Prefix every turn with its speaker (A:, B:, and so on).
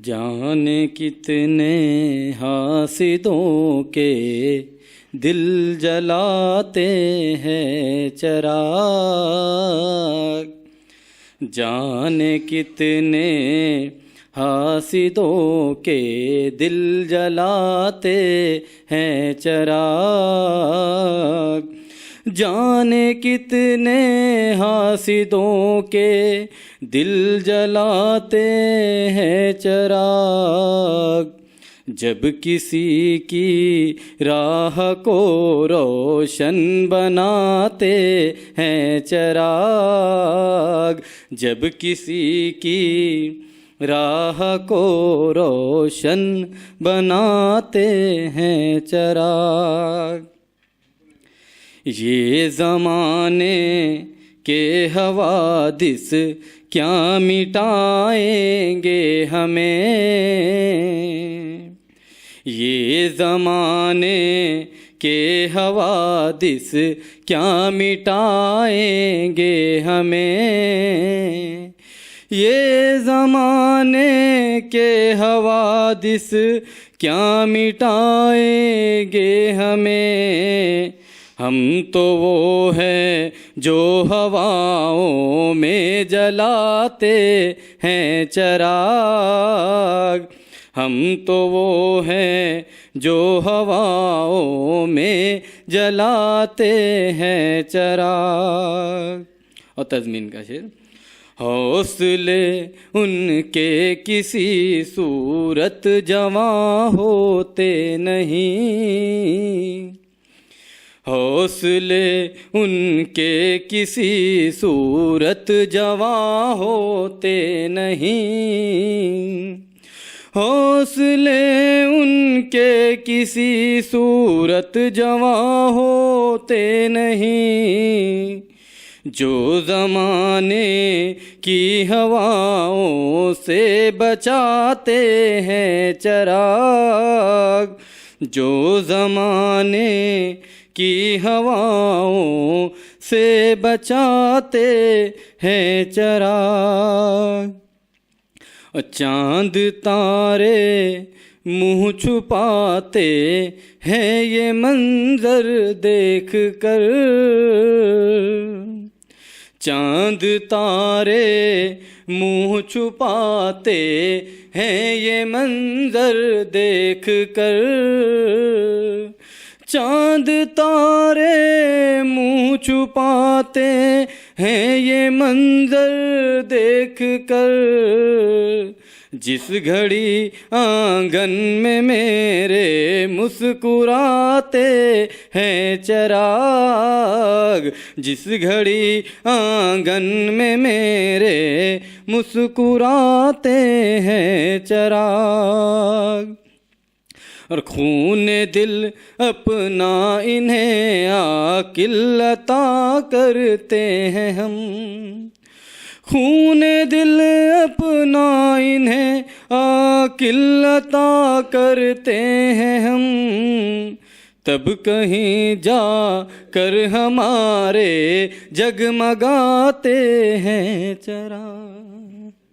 A: जाने कितने हासिदों के दिल जलाते हैं चिराग। जाने कितने हासिदों के दिल जलाते हैं चिराग। जाने कितने हासिदों के दिल जलाते हैं चिराग। जब किसी की राह को रोशन बनाते हैं चिराग। जब किसी की राह को रोशन बनाते हैं चिराग। ये ज़माने के हवादिस क्या मिटाएंगे हमें। ये ज़माने के हवादिस क्या मिटाएंगे हमें। ये ज़माने के हवादिस क्या मिटाएंगे हमें। हम तो वो हैं जो हवाओं में जलाते हैं चिराग। हम तो वो हैं जो हवाओं में जलाते हैं चिराग। और तज़मीन का शेर। हौसले उनके किसी सूरत जवां होते नहीं। हौसले उनके किसी सूरत जवां होते नहीं। हौसले उनके किसी सूरत जवां होते नहीं। जो ज़माने की हवाओं से बचाते हैं चिराग। जो ज़माने की हवाओं से बचाते हैं चिराग। चांद तारे मुँह छुपाते हैं ये मंजर देख कर। चांद तारे मुँह छुपाते हैं ये मंजर देख कर। चांद तारे मुँह छुपाते हैं ये मंजर देख कर। जिस घड़ी आंगन में मेरे मुस्कुराते हैं चिराग। जिस घड़ी आंगन में मेरे मुस्कुराते हैं चिराग। और खून दिल अपना इन्हें आकिल अता करते हैं हम। खून दिल अपना इन्हें आकिल अता करते हैं हम। तब कहीं जा कर हमारे जगमगाते हैं चिराग।